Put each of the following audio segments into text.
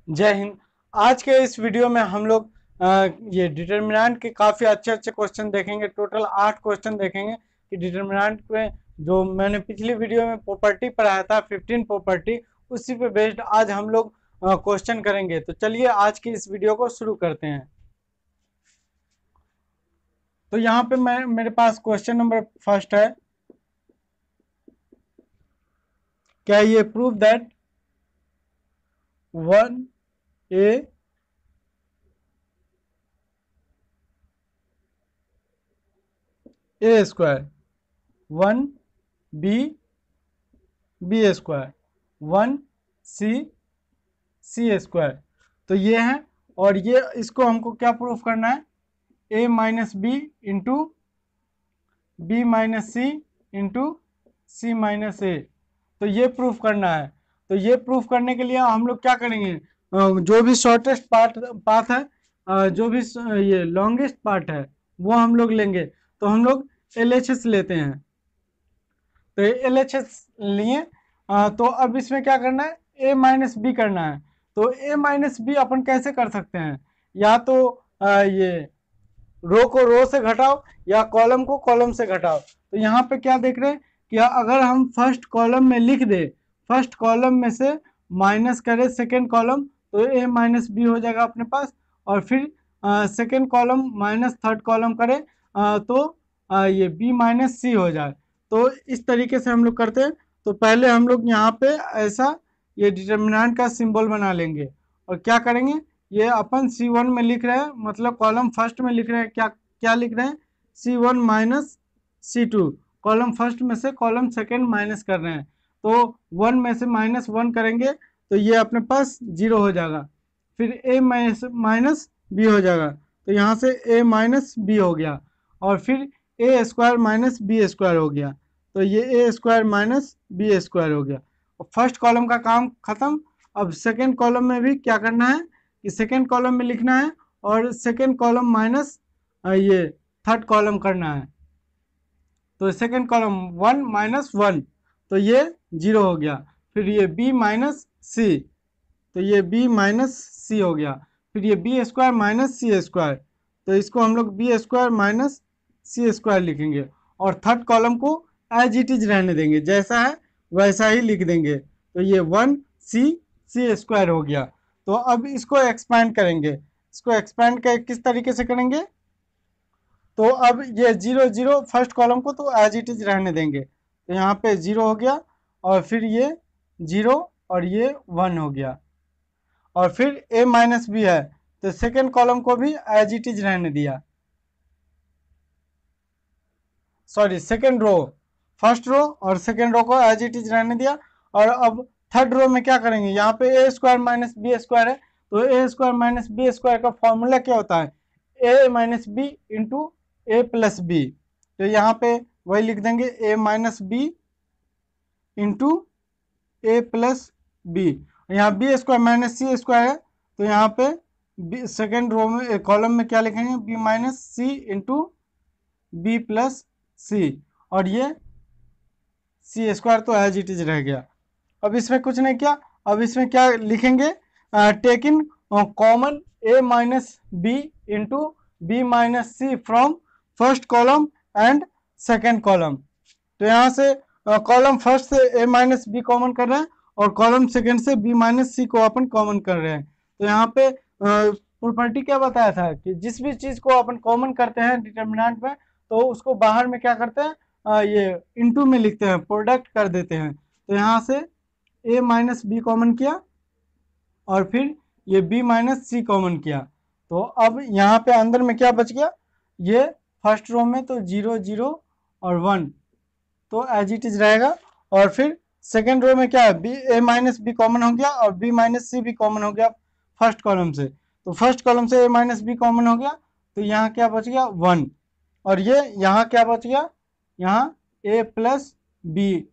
जय हिंद। आज के इस वीडियो में हम लोग ये डिटर्मिनेंट के काफ़ी अच्छे अच्छे क्वेश्चन देखेंगे। टोटल 8 क्वेश्चन देखेंगे कि डिटर्मिनेंट में जो मैंने पिछली वीडियो में प्रॉपर्टी पढ़ाया था 15 प्रॉपर्टी, उसी पे बेस्ड आज हम लोग क्वेश्चन करेंगे। तो चलिए आज की इस वीडियो को शुरू करते हैं। तो यहाँ पे मेरे पास क्वेश्चन नंबर फर्स्ट है, क्या ये prove that 1a square 1b square 1c square. तो ये है, और ये इसको हमको क्या प्रूफ करना है, a minus B into B minus C into C minus A. तो ये प्रूफ करना है। तो ये प्रूफ करने के लिए हम लोग क्या करेंगे, जो भी शॉर्टेस्ट पाथ है, जो भी ये लॉन्गेस्ट पार्ट है वो हम लोग लेंगे। तो हम लोग LHS लेते हैं। तो LHS लिए, तो अब इसमें क्या करना है, a माइनस बी करना है। तो a माइनस बी अपन कैसे कर सकते हैं, या तो ये रो को रो से घटाओ या कॉलम को कॉलम से घटाओ। तो यहाँ पे क्या देख रहे हैं कि अगर हम फर्स्ट कॉलम में लिख दे, फर्स्ट कॉलम में से माइनस करें सेकेंड कॉलम, तो a माइनस बी हो जाएगा अपने पास। और फिर second column minus third column करें, तो ये b माइनस सी हो जाए। तो इस तरीके से हम लोग करते हैं। तो पहले हम लोग यहाँ पे ऐसा ये डिटर्मिनेंट का सिंबल बना लेंगे और क्या करेंगे, ये अपन C1 में लिख रहे हैं, मतलब कॉलम फर्स्ट में लिख रहे हैं, क्या क्या लिख रहे हैं, C1 minus C2। Column first में से कॉलम सेकेंड माइनस कर रहे हैं। तो 1 में से -1 करेंगे तो ये अपने पास 0 हो जाएगा। फिर a माइनस बी हो जाएगा, तो यहाँ से a माइनस बी हो गया। और फिर a square minus b square हो गया, तो ये a square minus b square हो गया। और फर्स्ट कॉलम का काम खत्म। अब सेकेंड कॉलम में भी क्या करना है कि सेकेंड कॉलम में लिखना है और सेकेंड कॉलम माइनस ये थर्ड कॉलम करना है। तो सेकेंड कॉलम 1 माइनस 1, तो ये 0 हो गया। फिर ये b माइनस सी, तो ये b माइनस सी हो गया। फिर ये b square minus c square, तो इसको हम लोग B square minus c square लिखेंगे। और थर्ड कॉलम को एज इट इज रहने देंगे, जैसा है वैसा ही लिख देंगे। तो ये 1c स्क्वायर हो गया। तो अब इसको एक्सपैंड करेंगे। इसको एक्सपैंड कर किस तरीके से करेंगे, तो अब ये 0 0 फर्स्ट कॉलम को तो एज इट इज रहने देंगे, तो यहाँ पे 0 हो गया। और फिर ये 0 और ये 1 हो गया। और फिर a माइनस बी है, तो सेकेंड कॉलम को भी एज इट इज रहने दिया, sorry second row, first row और सेकेंड रो को एज इट इज रहने दिया। और अब थर्ड रो में क्या करेंगे, यहाँ पे a square minus b square है, तो a square minus b square का फॉर्मूला क्या होता है, a minus B into A plus b. तो यहाँ पे वही लिख देंगे, a minus B into A plus b. यहाँ b square minus c square है, तो यहाँ पे सेकेंड रो में कॉलम में क्या लिखेंगे, बी माइनस सी इंटू बी प्लस सी। और ये सी स्क्वायर तो एज इट इज रह गया। अब इसमें कुछ नहीं किया, अब इसमें क्या लिखेंगे, take in common a minus B into B minus c from first column and second column. तो यहाँ से कॉलम फर्स्ट से ए माइनस बी कॉमन कर रहे हैं और कॉलम सेकेंड से बी माइनस सी को अपन कॉमन कर रहे हैं। तो यहाँ पे प्रॉपर्टी क्या बताया था कि जिस भी चीज़ को अपन कॉमन करते हैं डिटर्मिनेंट में, तो उसको बाहर में क्या करते हैं, ये इनटू में लिखते हैं, प्रोडक्ट कर देते हैं। तो यहाँ से a माइनस बी कॉमन किया और फिर ये b माइनस सी कॉमन किया। तो अब यहाँ पे अंदर में क्या बच गया, ये फर्स्ट रो में तो 0 0 और 1 तो एज इट इज रहेगा। और फिर सेकेंड रो में क्या है, b a minus b common हो गया और b माइनस सी भी कॉमन हो गया फर्स्ट कॉलम से। तो फर्स्ट कॉलम से a माइनस बी कॉमन हो गया, तो यहाँ क्या बच गया 1। और ये यहाँ क्या बच गया, यहाँ a प्लस बी।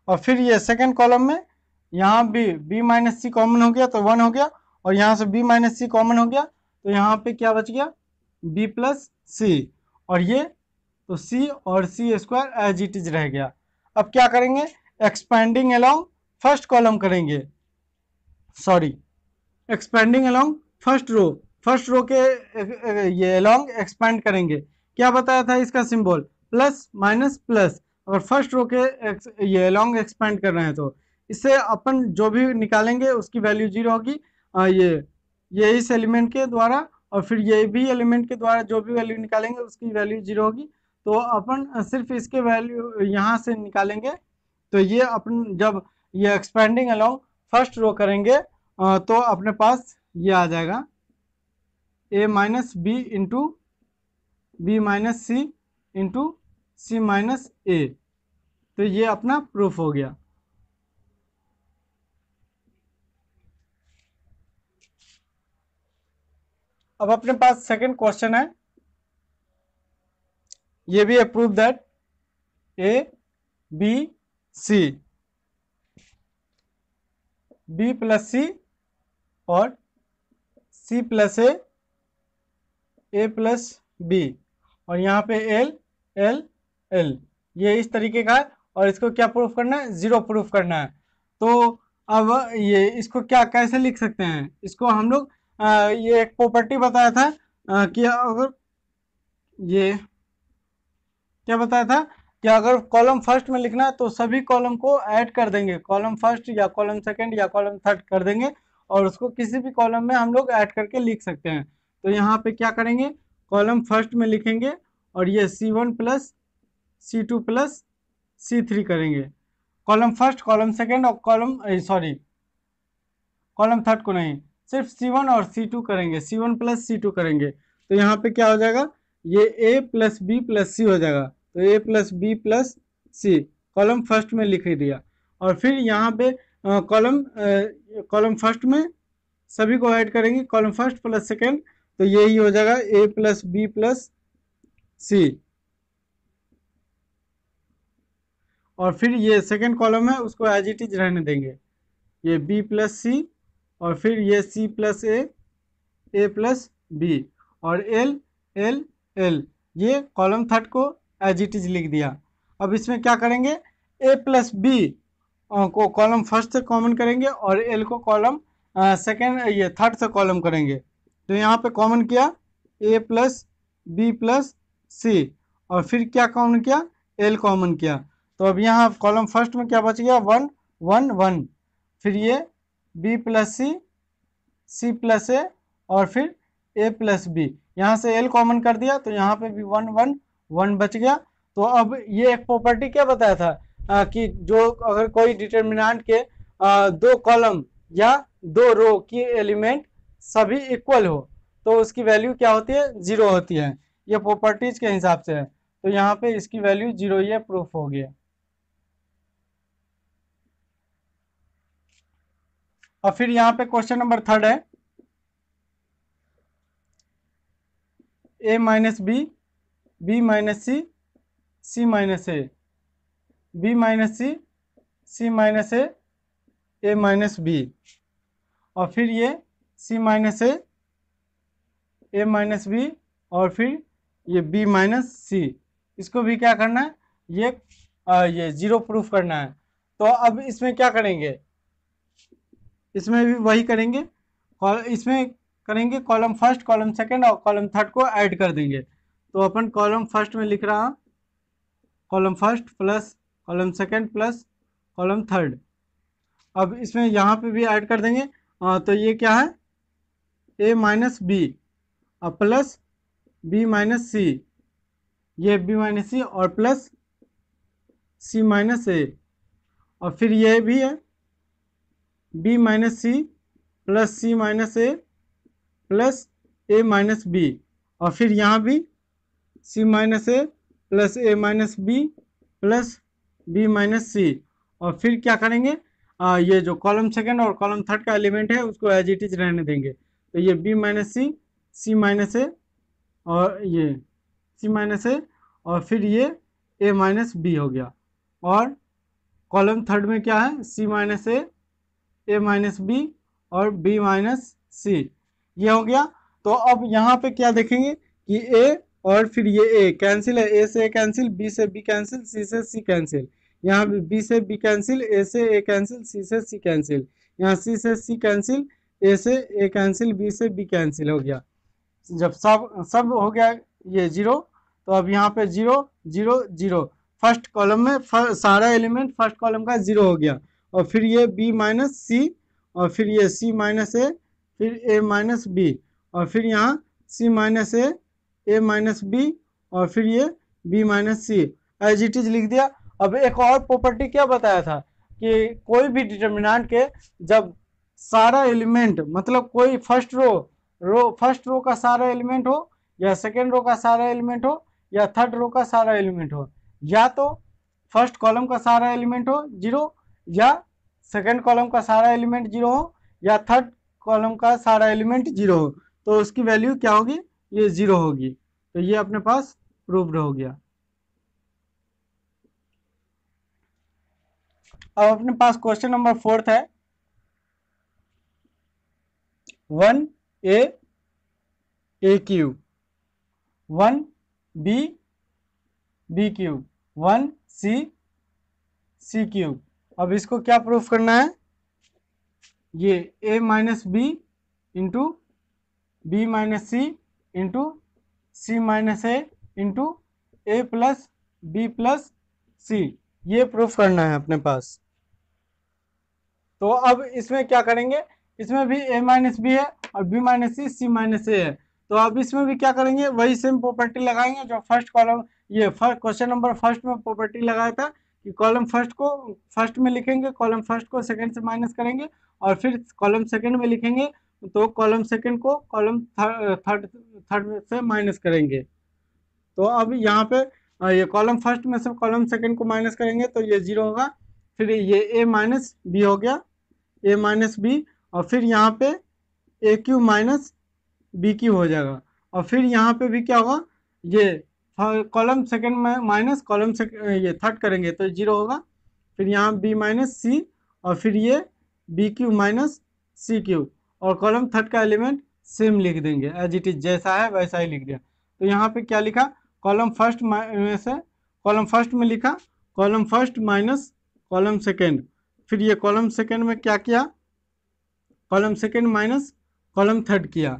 और फिर ये सेकेंड कॉलम में यहाँ भी b माइनस सी कॉमन हो गया तो 1 हो गया, और यहाँ से b माइनस सी कॉमन हो गया, तो यहाँ पे क्या बच गया, b प्लस सी। और ये तो c और c square as it is रह गया। अब क्या करेंगे, एक्सपैंडिंग अलोंग फर्स्ट कॉलम करेंगे। Sorry expanding along first row के ये अलोंग एक्सपेंड करेंगे। क्या बताया था इसका सिंबल, प्लस माइनस प्लस। अगर फर्स्ट रो के ये अलोंग एक्सपेंड कर रहे हैं तो इससे अपन जो भी निकालेंगे उसकी वैल्यू जीरो होगी। ये इस एलिमेंट के द्वारा और फिर ये भी एलिमेंट के द्वारा जो भी वैल्यू निकालेंगे उसकी वैल्यू जीरो होगी। तो अपन सिर्फ इसके वैल्यू यहाँ से निकालेंगे। तो ये अपन जब ये एक्सपेंडिंग अलोंग फर्स्ट रो करेंगे तो अपने पास ये आ जाएगा a minus B into B minus C into C minus A. तो ये अपना प्रूफ हो गया। अब अपने पास सेकंड क्वेश्चन है, ये भी है proof that A B C B plus C और C plus A plus B और यहाँ पे एल एल एल, ये इस तरीके का है। और इसको क्या प्रूफ करना है, जीरो प्रूफ करना है। तो अब ये इसको क्या कैसे लिख सकते हैं, इसको हम लोग ये एक प्रॉपर्टी बताया था कि अगर ये क्या बताया था कि अगर कॉलम फर्स्ट में लिखना है तो सभी कॉलम को ऐड कर देंगे, कॉलम फर्स्ट या कॉलम सेकंड या कॉलम थर्ड कर देंगे और उसको किसी भी कॉलम में हम लोग ऐड करके लिख सकते हैं। तो यहाँ पे क्या करेंगे, कॉलम फर्स्ट में लिखेंगे और ये C1 plus C2 plus C3 करेंगे। कॉलम फर्स्ट, कॉलम सेकंड और कॉलम थर्ड को नहीं, सिर्फ C1 और C2 करेंगे, C1 प्लस C2 करेंगे। तो यहाँ पे क्या हो जाएगा, ये A plus B plus c हो जाएगा। तो A plus B plus c column first में लिख दिया और फिर यहाँ पे कॉलम फर्स्ट में सभी को ऐड करेंगे, कॉलम फर्स्ट प्लस सेकंड, तो यही हो जाएगा A plus B plus C. और फिर ये सेकंड कॉलम है उसको एज इट इज रहने देंगे, ये B प्लस सी और फिर ये C plus A plus B और एल एल एल, ये कॉलम थर्ड को एज इट इज लिख दिया। अब इसमें क्या करेंगे, A प्लस बी को कॉलम फर्स्ट से कॉमन करेंगे और एल को कॉलम सेकेंड ये थर्ड से कॉलम करेंगे। तो यहाँ पे कॉमन किया A plus B plus C और फिर क्या कॉमन किया, एल कॉमन किया। तो अब यहाँ कॉलम फर्स्ट में क्या बच गया, 1 1 1, फिर ये B प्लस सी प्लस ए और फिर A प्लस बी, यहाँ से L कॉमन कर दिया तो यहाँ पे भी 1 1 1 बच गया। तो अब ये एक प्रॉपर्टी क्या बताया था कि जो अगर कोई डिटर्मिनेंट के दो कॉलम या दो रो की एलिमेंट सभी इक्वल हो तो उसकी वैल्यू क्या होती है, जीरो होती है। ये प्रॉपर्टीज के हिसाब से है। तो यहाँ पे इसकी वैल्यू जीरो, ये प्रूफ हो गया। और फिर यहाँ पे क्वेश्चन नंबर थर्ड है, A minus b b minus c c minus a b minus c minus A minus B और फिर ये C माइनस ए माइनस बी और फिर ये B माइनस सी, इसको भी क्या करना है, ये जीरो प्रूफ करना है। तो अब इसमें क्या करेंगे, इसमें भी वही करेंगे, इसमें करेंगे कॉलम फर्स्ट, कॉलम सेकंड और कॉलम थर्ड को ऐड कर देंगे। तो अपन कॉलम फर्स्ट में लिख रहा, column first plus column second plus column third. अब इसमें यहाँ पे भी ऐड कर देंगे। तो ये क्या है, A minus B plus B minus C, ये B माइनस सी और प्लस C माइनस ए और फिर ये भी है B minus C plus C minus A plus A minus B और फिर यहाँ भी C minus A plus A minus B plus B minus C और फिर क्या करेंगे, ये जो कॉलम सेकंड और कॉलम थर्ड का एलिमेंट है उसको एज इट इज रहने देंगे। तो ये B माइनस सी माइनस ए और ये C माइनस ए और फिर ये A माइनस बी हो गया। और कॉलम थर्ड में क्या है, C माइनस ए माइनस बी और B माइनस सी, ये हो गया। तो अब यहाँ पे क्या देखेंगे कि A और फिर ये A कैंसिल है, A से A कैंसिल, B से B कैंसिल, C से C कैंसिल, यहाँ भी B से B कैंसिल, A से A कैंसिल, C से C कैंसिल, यहाँ सी से सी कैंसिल, ए से ए कैंसिल, बी से बी कैंसिल हो गया। जब सब हो गया ये जीरो, तो अब यहाँ पे zero zero zero, first column में सारा एलिमेंट फर्स्ट कॉलम का जीरो हो गया। और फिर ये बी माइनस सी, और फिर ये सी माइनस ए, फिर ए माइनस बी, और फिर यहाँ सी माइनस ए माइनस बी, और फिर ये b minus c, as it is लिख दिया। अब एक और प्रॉपर्टी क्या बताया था कि कोई भी डिटर्मिनेंट के जब सारा एलिमेंट, मतलब कोई फर्स्ट फर्स्ट रो का सारा एलिमेंट हो, या सेकेंड रो का सारा एलिमेंट हो, या थर्ड रो का सारा एलिमेंट हो, या तो फर्स्ट कॉलम का सारा एलिमेंट हो जीरो, या सेकेंड कॉलम का सारा एलिमेंट जीरो हो, या थर्ड कॉलम का सारा एलिमेंट जीरो हो, तो उसकी वैल्यू क्या होगी, ये जीरो होगी। तो ये अपने पास प्रूव्ड हो गया। अब अपने पास क्वेश्चन नंबर 4 है, 1a A cube, 1b B cube, 1c C cube. अब इसको क्या प्रूफ करना है, ये a minus B into B minus C into C minus A into A plus B plus C, ये प्रूफ करना है अपने पास। तो अब इसमें क्या करेंगे, इसमें भी a माइनस बी है और b माइनस सी माइनस ए है, तो अब इसमें भी क्या करेंगे, वही सेम प्रॉपर्टी लगाएंगे जो फर्स्ट कॉलम, ये क्वेश्चन नंबर फर्स्ट में प्रॉपर्टी लगाया था कि कॉलम फर्स्ट को फर्स्ट में लिखेंगे, कॉलम फर्स्ट को सेकंड से माइनस करेंगे, और फिर कॉलम सेकंड में लिखेंगे तो कॉलम सेकंड को कॉलम थर्ड से माइनस करेंगे। तो अब यहाँ पे ये कॉलम फर्स्ट में से कॉलम सेकंड को माइनस करेंगे तो ये जीरो होगा। फिर ये a माइनस बी हो गया, a माइनस बी, और फिर यहाँ पे ए क्यू माइनस बी क्यू हो जाएगा। और फिर यहाँ पे भी क्या होगा, ये कॉलम सेकंड में माइनस कॉलम ये थर्ड करेंगे तो जीरो होगा। फिर यहाँ बी माइनस सी, और फिर ये b cube minus c cube, और कॉलम थर्ड का एलिमेंट सेम लिख देंगे, एज इट इज जैसा है वैसा ही लिख दिया। तो यहाँ पे क्या लिखा, कॉलम फर्स्ट में से कॉलम फर्स्ट में लिखा column first minus column second, फिर ये कॉलम सेकेंड में क्या किया, column second minus column third किया।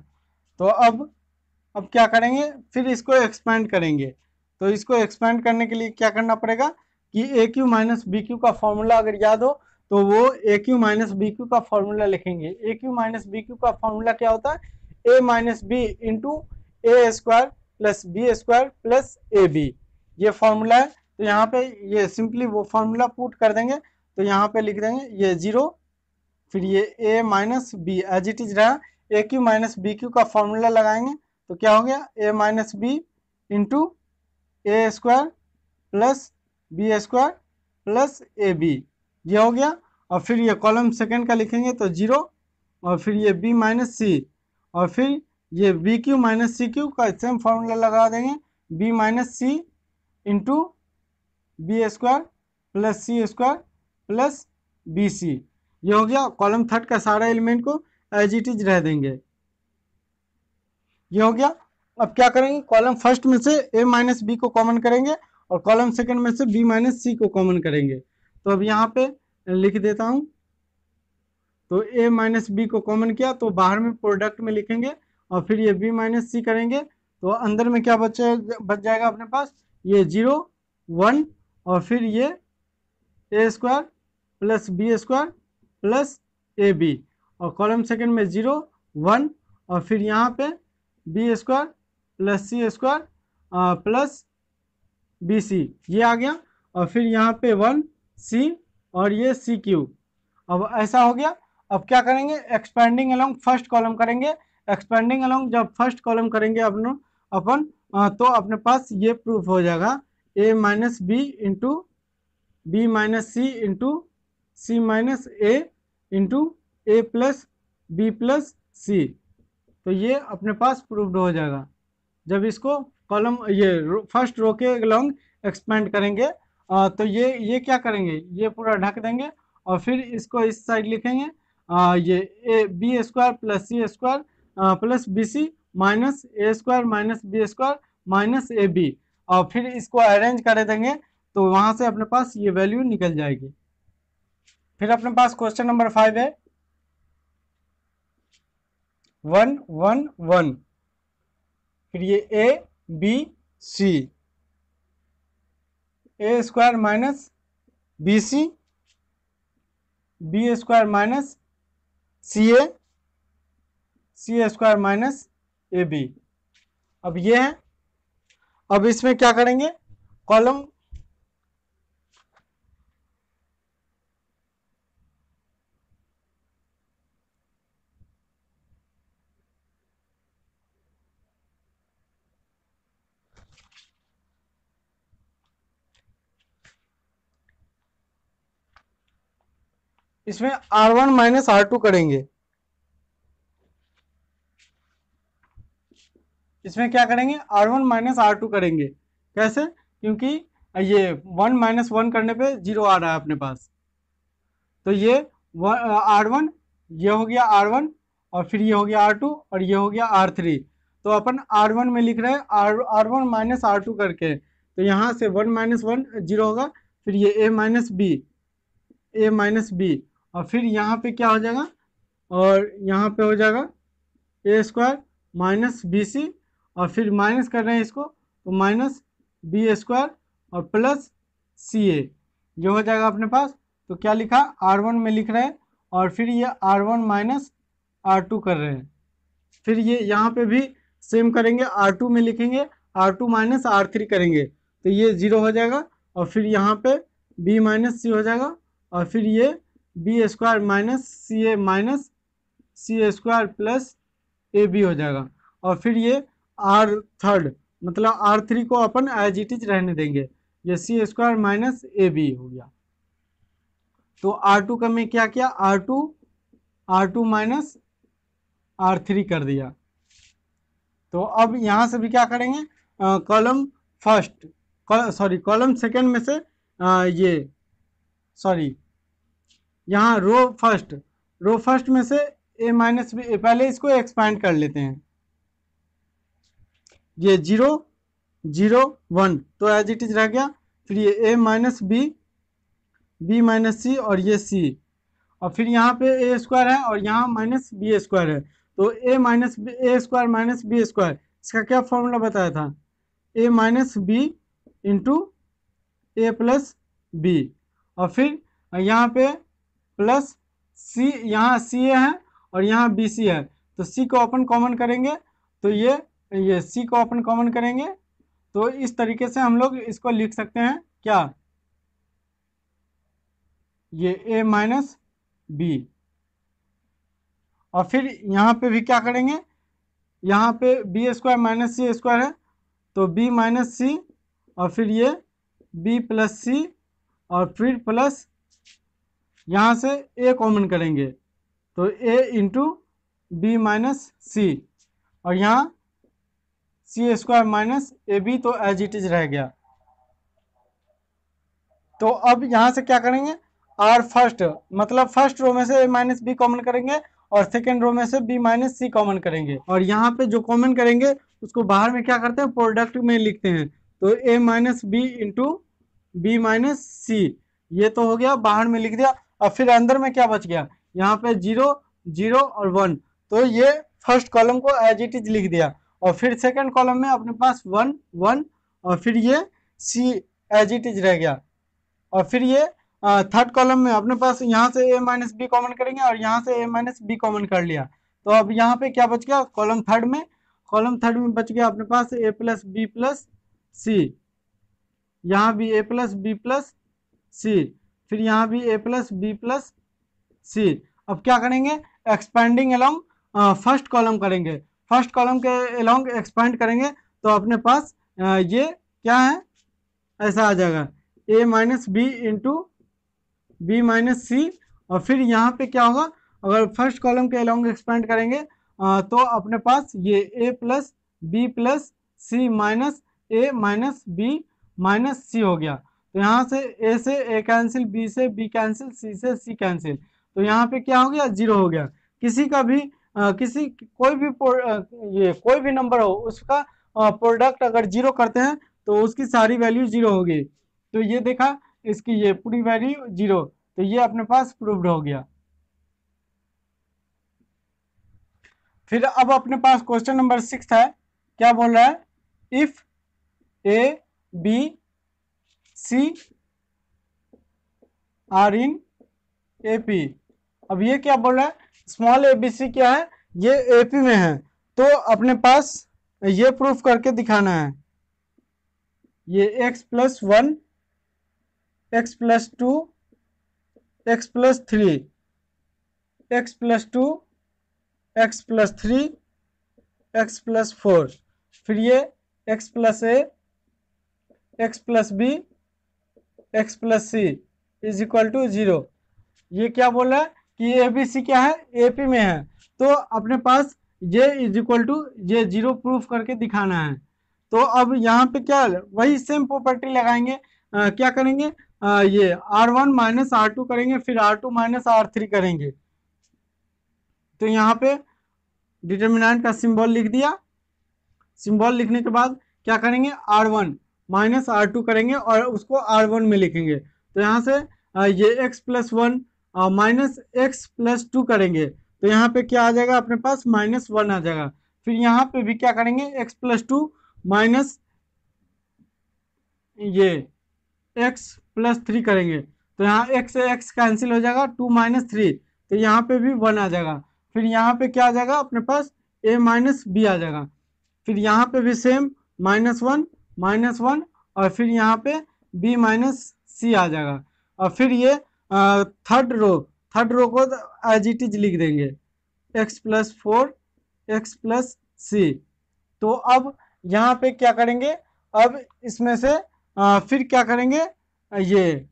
तो अब क्या करेंगे, फिर इसको एक्सपेंड करेंगे। तो इसको एक्सपेंड करने के लिए क्या करना पड़ेगा कि A cube minus B cube का फॉर्मूला अगर याद हो तो वो A cube minus B cube का फॉर्मूला लिखेंगे। A cube minus B cube का फॉर्मूला क्या होता है, A minus B into A square plus B square plus A B, ये फॉर्मूला है। तो यहाँ पे ये सिंपली वो फॉर्मूला पुट कर देंगे, तो यहाँ पे लिख देंगे ये जीरो, फिर ये A minus B as it is रहा, A cube minus B cube का फॉर्मूला लगाएंगे तो क्या हो गया, A minus B into A square plus B square plus A B, ये हो गया। और फिर ये कॉलम सेकंड का लिखेंगे तो जीरो, और फिर ये बी माइनस सी, और फिर ये b cube minus c cube का सेम फॉर्मूला लगा देंगे, बी माइनस सी इंटू बी स्क्वायर प्लस सी स्क्वायर प्लस बी सी, ये हो गया। कॉलम थर्ड का सारा एलिमेंट को एज इट इज रह देंगे, ये हो गया। अब क्या करेंगे, कॉलम फर्स्ट में से a माइनस बी को कॉमन करेंगे और कॉलम सेकंड में से b माइनस सी को कॉमन करेंगे। तो अब यहाँ पे लिख देता हूँ, तो a माइनस बी को कॉमन किया तो बाहर में प्रोडक्ट में लिखेंगे, और फिर ये b माइनस सी करेंगे तो अंदर में क्या बच जाएगा अपने पास, ये जीरो वन, और फिर ये A square plus B square plus A B, और कॉलम सेकंड में जीरो वन, और फिर यहाँ पे बी स्क्वायर प्लस सी स्क्वायर प्लस बी सी, ये आ गया। और फिर यहाँ पे वन सी और ये सी क्यू, अब ऐसा हो गया। अब क्या करेंगे, एक्सपेंडिंग अलोंग फर्स्ट कॉलम करेंगे। एक्सपेंडिंग अलोंग जब फर्स्ट कॉलम करेंगे अपन तो अपने पास ये प्रूफ हो जाएगा, A minus B into B minus C into C minus A into A plus B plus C, तो ये अपने पास प्रूव्ड हो जाएगा। जब इसको कॉलम ये फर्स्ट रो के लॉन्ग एक्सपेंड करेंगे तो ये क्या करेंगे, ये पूरा ढक देंगे, और फिर इसको इस साइड लिखेंगे ये a b square plus C square plus B c minus a square minus b square minus a B, और फिर इसको अरेंज कर देंगे तो वहां से अपने पास ये वैल्यू निकल जाएगी। फिर अपने पास क्वेश्चन नंबर 5 है, 1 1 1, फिर ये a B c, a square minus b C, b square minus c a, c square minus a b. अब ये है, अब इसमें क्या करेंगे, कॉलम इसमें R1 माइनस R2 करेंगे। इसमें क्या करेंगे, R1 माइनस R2 करेंगे। कैसे, क्योंकि ये 1 माइनस 1 करने पे 0 आ रहा है अपने पास, तो ये R1, ये हो गया R1, और फिर ये हो गया R2, और ये हो गया R3। तो अपन R1 में लिख रहे हैं R1 माइनस R2 करके, तो यहाँ से 1 माइनस 1 0 होगा, फिर ये a minus b, a minus B, और फिर यहाँ पे क्या हो जाएगा, और यहाँ पे हो जाएगा ए स्क्वायर माइनस बी सी, और फिर माइनस कर रहे हैं इसको, तो माइनस बी स्क्वायर और प्लस सी ए, ये हो जाएगा अपने पास। तो क्या लिखा, R1 में लिख रहे हैं, और फिर ये R1 माइनस R2 कर रहे हैं। फिर ये यहाँ पे भी सेम करेंगे, R2 में लिखेंगे, R2 माइनस R3 करेंगे, तो ये 0 हो जाएगा, और फिर यहाँ पे b माइनस सी हो जाएगा, और फिर ये b square minus c a minus c square plus A b हो जाएगा, और फिर ये आर थर्ड मतलब R3 को अपन एज इट इज रहने देंगे, ये सी स्क्वायर माइनस ए बी हो गया। तो R2 का में क्या किया, R2 माइनस R3 कर दिया। तो अब यहाँ से भी क्या करेंगे, column first, sorry column second में से ये सॉरी यहाँ रो फर्स्ट में से ए माइनस बी, पहले इसको एक्सपैंड कर लेते हैं, ये 0 0 1 तो एज इट इज रह गया, फिर ये A minus B minus C, और ये सी, और फिर यहाँ पे ए स्क्वायर है और यहाँ माइनस बी स्क्वायर है, तो A minus a square minus b square, इसका क्या फॉर्मूला बताया था, ए माइनस बी इंटू ए प्लस बी, और फिर यहाँ पे प्लस सी, यहाँ सी ए है और यहाँ बी सी है, तो सी को अपन कॉमन करेंगे, तो ये सी को अपन कॉमन करेंगे, तो इस तरीके से हम लोग इसको लिख सकते हैं क्या, ये ए माइनस बी, और फिर यहाँ पे भी क्या करेंगे, यहाँ पे B square minus c square है, तो बी माइनस सी, और फिर ये बी प्लस सी, और फिर प्लस यहाँ से ए कॉमन करेंगे, तो ए इंटू बी माइनस सी, और यहाँ सी स्क्वायर माइनस ए बी, तो एज इट इज रह गया। तो अब यहाँ से क्या करेंगे, आर फर्स्ट मतलब फर्स्ट रो में से ए माइनस बी कॉमन करेंगे, और सेकेंड रो में से बी माइनस सी कॉमन करेंगे, और यहाँ पे जो कॉमन करेंगे उसको बाहर में क्या करते हैं, प्रोडक्ट में लिखते हैं, तो A minus B into B minus C, ये तो हो गया, बाहर में लिख दिया। और फिर अंदर में क्या बच गया, यहाँ पे 0 0 और 1, तो ये फर्स्ट कॉलम को एज इट इज लिख दिया, और फिर सेकेंड कॉलम में अपने पास 1 1, और फिर ये सी एज इट इज रह गया, और फिर ये थर्ड कॉलम में अपने पास यहाँ से ए माइनस बी कॉमन करेंगे, और यहाँ से ए माइनस बी कॉमन कर लिया, तो अब यहाँ पे क्या बच गया, कॉलम थर्ड में बच गया अपने पास ए प्लस बी प्लस सी, यहाँ भी ए प्लस बी प्लस सी, फिर यहाँ भी ए प्लस बी प्लस सी। अब क्या करेंगे, एक्सपेंडिंग अलोंग फर्स्ट कॉलम करेंगे, फर्स्ट कॉलम के अलोंग एक्सपेंड करेंगे, तो अपने पास ये क्या है, ऐसा आ जाएगा, A minus B into B minus C, और फिर यहाँ पे क्या होगा, अगर फर्स्ट कॉलम के अलोंग एक्सपेंड करेंगे तो अपने पास ये A plus B plus C minus A minus B minus C हो गया, तो यहाँ से ए कैंसिल, बी से बी कैंसिल, सी से सी कैंसिल, तो यहाँ पे क्या हो गया, 0 हो गया। किसी का भी कोई भी नंबर हो उसका प्रोडक्ट अगर 0 करते हैं तो उसकी सारी वैल्यू 0 होगी, तो ये देखा, इसकी ये पूरी वैल्यू 0, तो ये अपने पास प्रूव्ड हो गया। फिर अब अपने पास क्वेश्चन नंबर 6 है, क्या बोल रहा है, if a B c are in A P. अब ये क्या बोल रहा है, स्मॉल ए बी सी क्या है, ये ए पी में है, तो अपने पास ये प्रूफ करके दिखाना है, ये x plus 1 x plus 2 x plus 3 x plus 2 x plus 3 x plus 4, फिर ये x plus a x plus b x plus c is equal to 0। ये क्या बोल रहा है कि ए बी सी क्या है, ए पी में है, तो अपने पास ये इज इक्वल टू ये 0 प्रूफ करके दिखाना है। तो अब यहाँ पे क्या वही सेम प्रॉपर्टी लगाएंगे, क्या करेंगे, ये R1 माइनस R2 करेंगे, फिर R2 माइनस R3 करेंगे। तो यहाँ पे डिटर्मिनेंट का सिंबल लिख दिया, सिंबल लिखने के बाद क्या करेंगे, R1 माइनस R2 करेंगे और उसको R1 में लिखेंगे। तो यहाँ से ये x plus 1 minus x plus 2 करेंगे, तो यहाँ पे क्या आ जाएगा, अपने पास माइनस 1 आ जाएगा। फिर यहाँ पे भी क्या करेंगे, x प्लस 2 माइनस ये x प्लस 3 करेंगे, तो यहाँ x से x कैंसिल हो जाएगा, 2 माइनस 3, तो यहाँ पे भी 1 आ जाएगा। फिर यहाँ पे क्या आ जाएगा, अपने पास a माइनस बी आ जाएगा। फिर यहाँ पे भी सेम माइनस वन और फिर यहाँ पे b माइनस सी आ जाएगा। और फिर ये थर्ड रो को एज इट इज लिख देंगे, x plus 4 x plus C. तो अब यहाँ पे क्या करेंगे, अब इसमें से फिर क्या करेंगे, ये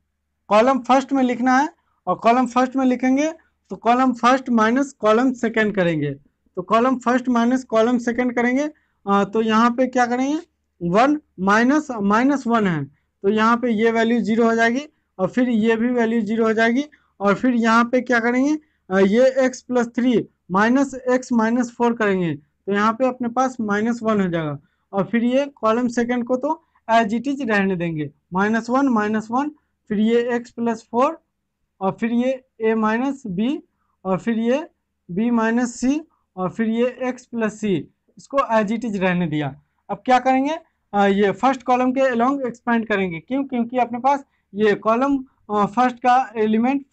कॉलम फर्स्ट में लिखना है, और कॉलम फर्स्ट में लिखेंगे तो column first minus column second करेंगे, तो column first minus column second करेंगे, तो यहाँ पे क्या करेंगे, 1 माइनस 1 है, तो यहाँ पे ये वैल्यू 0 हो जाएगी, और फिर ये भी वैल्यू 0 हो जाएगी। और फिर यहाँ पे क्या करेंगे, ये x plus 3 minus x minus 4 करेंगे, तो यहाँ पे अपने पास माइनस 1 हो जाएगा। और फिर ये कॉलम सेकंड को तो एज इट इज रहने देंगे, माइनस 1, फिर ये x प्लस 4 और फिर ये a माइनस बी और फिर ये b माइनस सी और फिर ये x प्लस सी, इसको एज इट इज रहने दिया। अब क्या करेंगे, ये फर्स्ट कॉलम के अलोंग एक्सपेंड करेंगे, क्यों, क्योंकि अपने पास ये कॉलम फर्स्ट एलिमेंट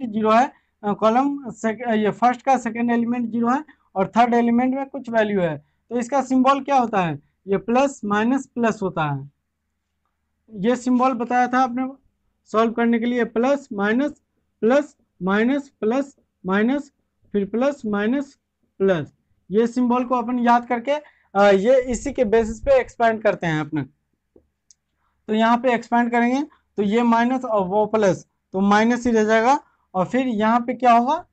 0 है, कॉलम ये फर्स्ट का सेकंड एलिमेंट 0 है और थर्ड एलिमेंट में कुछ वैल्यू है, तो इसका सिंबल क्या होता है, ये प्लस माइनस प्लस होता है। ये सिंबल बताया था आपने सॉल्व करने के लिए, plus minus plus minus plus minus फिर प्लस माइनस प्लस, ये सिंबल को अपन याद करके ये इसी के बेसिस पे एक्सपेंड करते हैं अपने। तो यहाँ पे एक्सपेंड करेंगे तो ये माइनस और वो प्लस, तो माइनस ही रह जाएगा। और फिर यहाँ पे क्या होगा,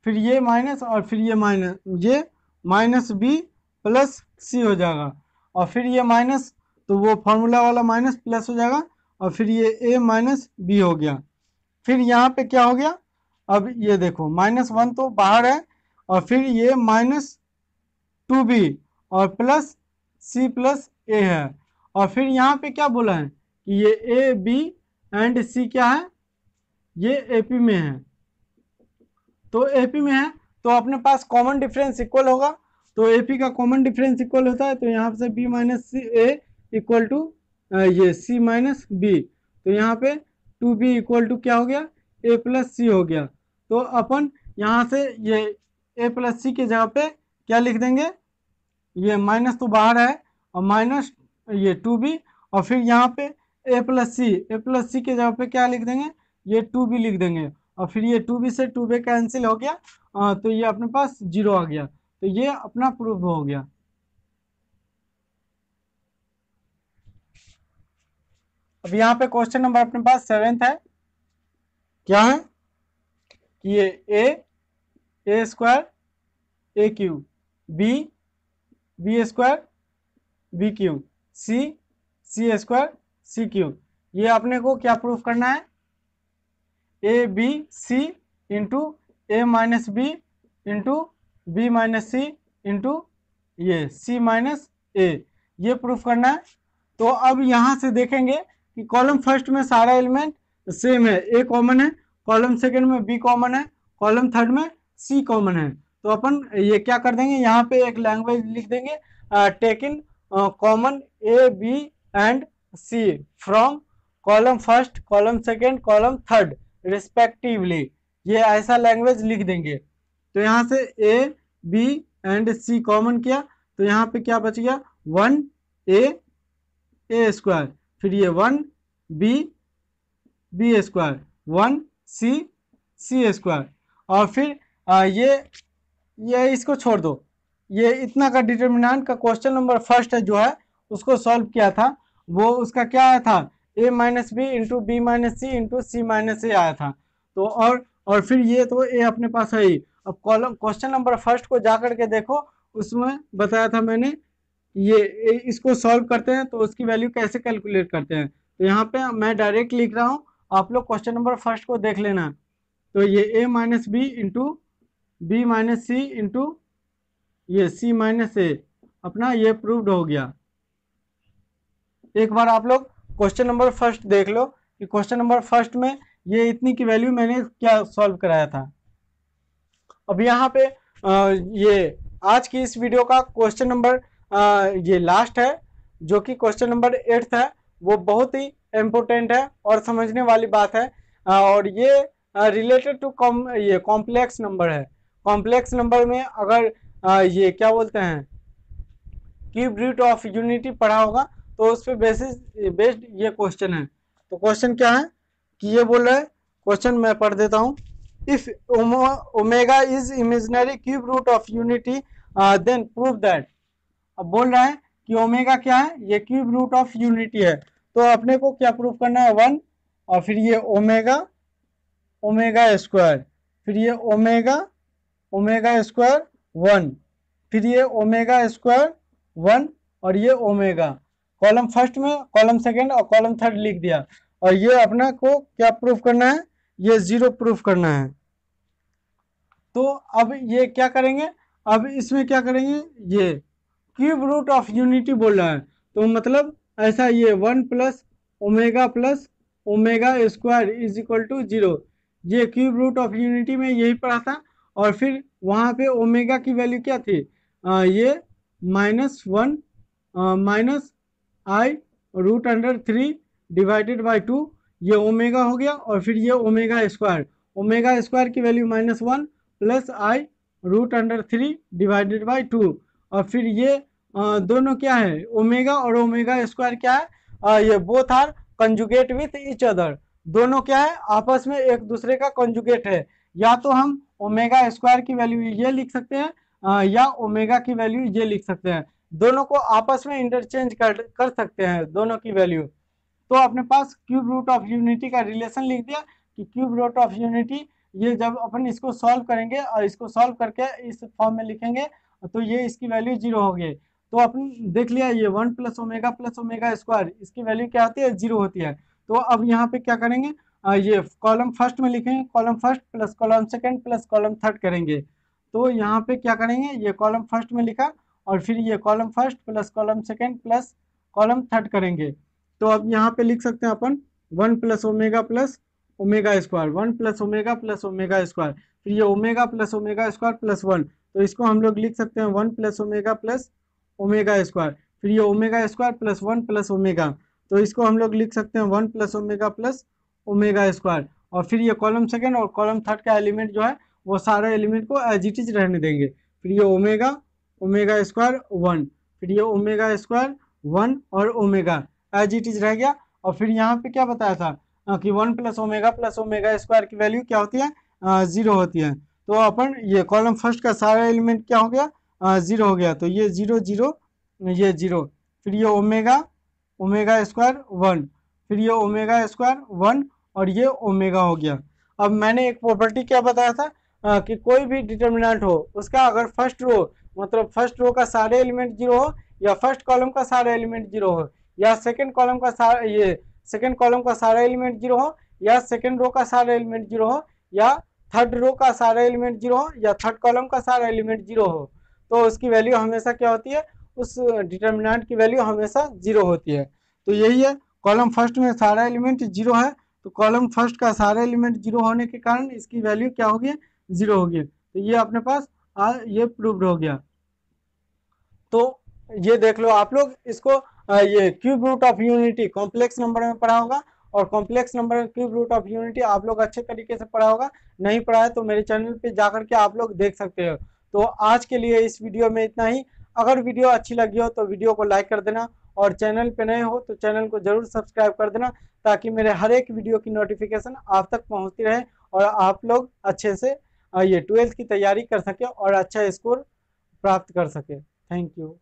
फिर ये माइनस और फिर ये माइनस बी प्लस सी हो जाएगा, और फिर ये माइनस तो वो फॉर्मूला वाला माइनस प्लस हो जाएगा, और फिर ये a माइनस बी हो गया। फिर यहाँ पे क्या हो गया, अब ये देखो -1 तो बाहर है, और फिर ये -2b और प्लस c प्लस a है। और फिर यहाँ पे क्या बोला है कि ये a b एंड c क्या है, ये AP में है, तो AP में है तो अपने पास कॉमन डिफरेंस इक्वल होगा, तो AP का कॉमन डिफरेंस इक्वल होता है, तो यहाँ से b minus c a equal to ये c माइनस बी, तो यहाँ पे 2b इक्वल टू क्या हो गया, a प्लस सी हो गया। तो अपन यहाँ से ये a प्लस सी के जगह पे क्या लिख देंगे, ये माइनस तो बाहर है और माइनस ये 2b, और फिर यहाँ पे a प्लस सी के जगह पे क्या लिख देंगे, ये 2b लिख देंगे, और फिर ये 2b से 2b कैंसिल हो गया, तो ये अपने पास 0 आ गया, तो ये अपना प्रूफ हो गया। अब यहाँ पे क्वेश्चन नंबर अपने पास 7th है, क्या है कि ये a square a cube b square b cube c square c cube, ये अपने को क्या प्रूफ करना है, a B c into a minus B into B minus C into ये सी माइनस ए, ये प्रूफ करना है। तो अब यहाँ से देखेंगे कि कॉलम फर्स्ट में सारा एलिमेंट सेम है, ए कॉमन है, कॉलम सेकंड में बी कॉमन है, कॉलम थर्ड में सी कॉमन है, तो अपन ये क्या कर देंगे, यहाँ पे एक लैंग्वेज लिख देंगे, taking common a b and c from column first, column second, column third respectively, ये ऐसा लैंग्वेज लिख देंगे। तो यहाँ से a b and c common किया, तो यहाँ पे क्या बच गया, 1 ए स्क्वायर, फिर ये 1 बी स्क्वायर, 1 सी स्क्वायर, और फिर ये इसको छोड़ दो, ये इतना का डिटर्मिनेंट का क्वेश्चन नंबर फर्स्ट है जो है उसको सॉल्व किया था, वो उसका क्या आया था, a minus B into B minus C into C minus A आया था। तो और फिर ये तो ए अपने पास है ही। अब कॉलम क्वेश्चन नंबर फर्स्ट को जा करके देखो, उसमें बताया था मैंने, ये इसको सॉल्व करते हैं तो उसकी वैल्यू कैसे कैलकुलेट करते हैं। तो यहाँ पे मैं डायरेक्ट लिख रहा हूँ, आप लोग क्वेश्चन नंबर फर्स्ट को देख लेना। तो ये a minus B into B minus C into ये सी माइनस ए अपना ये प्रूव्ड हो गया। एक बार आप लोग क्वेश्चन नंबर फर्स्ट देख लो कि क्वेश्चन नंबर फर्स्ट में ये इतनी की वैल्यू मैंने क्या सॉल्व कराया था। अब यहाँ पे ये आज की इस वीडियो का क्वेश्चन नंबर ये लास्ट है, जो कि क्वेश्चन नंबर 8 है, वो बहुत ही इम्पोर्टेंट है और समझने वाली बात है, और ये रिलेटेड टू ये कॉम्प्लेक्स नंबर है। कॉम्प्लेक्स नंबर में अगर ये क्या बोलते हैं, क्यूब रूट ऑफ यूनिटी पढ़ा होगा, तो उस पर बेस्ड ये क्वेश्चन है। तो क्वेश्चन क्या है कि ये बोल रहा है, क्वेश्चन मैं पढ़ देता हूँ, if omega is imaginary cube root of unity then prove that. अब बोल रहा है कि ओमेगा क्या है, ये क्यूब रूट ऑफ यूनिटी है, तो अपने को क्या प्रूव करना है, 1, और फिर ये ओमेगा स्क्वायर, फिर ये ओमेगा स्क्वायर 1, फिर ये ओमेगा स्क्वायर 1, और ये ओमेगा कॉलम फर्स्ट में, कॉलम सेकंड और कॉलम थर्ड लिख दिया। और ये अपना को क्या प्रूफ करना है, ये 0 प्रूफ करना है। तो अब ये क्या करेंगे, अब इसमें क्या करेंगे, ये क्यूब रूट ऑफ यूनिटी बोल रहा है, तो मतलब ऐसा ये 1 plus omega square is equal to 0, ये क्यूब रूट ऑफ यूनिटी में यही पढ़ा था। और फिर वहाँ पे ओमेगा की वैल्यू क्या थी, ये -1 minus i root under 3 divided by 2, ये ओमेगा हो गया, और फिर ये ओमेगा स्क्वायर की value -1 plus i root under 3 divided by 2, और फिर ये दोनों क्या है, ओमेगा और ओमेगा स्क्वायर क्या है, ये both are conjugate with each other, दोनों क्या है, आपस में एक दूसरे का कंजुगेट है। या तो हम ओमेगा स्क्वायर की वैल्यू ये लिख सकते हैं, या ओमेगा की वैल्यू ये लिख सकते हैं, दोनों को आपस में इंटरचेंज कर सकते हैं दोनों की वैल्यू। तो अपने पास क्यूब रूट ऑफ यूनिटी का रिलेशन लिख दिया कि क्यूब रूट ऑफ यूनिटी, ये जब अपन इसको सॉल्व करेंगे और इसको सॉल्व करके इस फॉर्म में लिखेंगे, तो ये इसकी वैल्यू 0 हो गई। तो अपन देख लिया, ये 1 प्लस ओमेगा स्क्वायर, इसकी वैल्यू क्या होती है, 0 होती है। तो अब यहाँ पे क्या करेंगे, ये कॉलम फर्स्ट में लिखेंगे, column first plus column second plus column third करेंगे। तो यहाँ पे क्या करेंगे, ये कॉलम फर्स्ट में लिखा, और फिर ये column first plus column second plus column third करेंगे। तो अब यहाँ पे लिख सकते हैं अपन 1 plus omega square, 1 plus omega square, फिर ये ओमेगा स्क्वायर प्लस 1, तो इसको हम लोग लिख सकते हैं 1 प्लस ओमेगा स्क्वायर, फिर ये omega square plus 1 plus omega, तो इसको हम लोग लिख सकते हैं 1 प्लस ओमेगा स्क्वायर, और फिर ये कॉलम सेकेंड और कॉलम थर्ड का एलिमेंट जो है वो सारे एलिमेंट को एज इट इज रहने देंगे। फिर ये ओमेगा स्क्वायर 1, फिर ये ओमेगा स्क्वायर 1 और ओमेगा एज इट इज रह गया। और फिर यहाँ पे क्या बताया था कि 1 प्लस ओमेगा स्क्वायर की वैल्यू क्या होती है, 0 होती है। तो अपन ये कॉलम फर्स्ट का सारा एलिमेंट क्या हो गया, 0 हो गया, तो ये 0 0 ये 0, फिर ये ओमेगा स्क्वायर 1, फिर ये ओमेगा स्क्वायर 1, और ये ओमेगा हो गया। अब मैंने एक प्रॉपर्टी क्या बताया था, कि कोई भी डिटर्मिनेंट हो उसका अगर फर्स्ट रो, मतलब फर्स्ट रो का सारे एलिमेंट 0 हो, या फर्स्ट कॉलम का सारा एलिमेंट 0 हो, या सेकंड कॉलम का सारा सेकंड कॉलम का सारा एलिमेंट 0 हो, या सेकंड रो का सारा एलिमेंट 0 हो, या थर्ड रो का सारा एलिमेंट 0 हो, या थर्ड कॉलम का सारा एलिमेंट 0 हो, तो उसकी वैल्यू हमेशा क्या होती है, उस डिटर्मिनेंट की वैल्यू हमेशा 0 होती है। तो यही है, कॉलम फर्स्ट में सारा एलिमेंट 0 है, तो कॉलम फर्स्ट का सारा एलिमेंट 0 होने के कारण इसकी वैल्यू क्या होगी, 0 होगी। तो ये अपने पास ये प्रूव्ड हो गया। तो ये देख लो आप लोग इसको, ये cube root of unity complex number में पढ़ा होगा, और कॉम्प्लेक्स नंबर में क्यूब रूट ऑफ यूनिटी आप लोग अच्छे तरीके से पढ़ा होगा। नहीं पढ़ा है तो मेरे चैनल पे जाकर के आप लोग देख सकते हो। तो आज के लिए इस वीडियो में इतना ही। अगर वीडियो अच्छी लगी हो तो वीडियो को लाइक कर देना, और चैनल पे नए हो तो चैनल को जरूर सब्सक्राइब कर देना, ताकि मेरे हर एक वीडियो की नोटिफिकेशन आप तक पहुंचती रहे, और आप लोग अच्छे से ये 12th की तैयारी कर सके और अच्छा स्कोर प्राप्त कर सके। Thank you.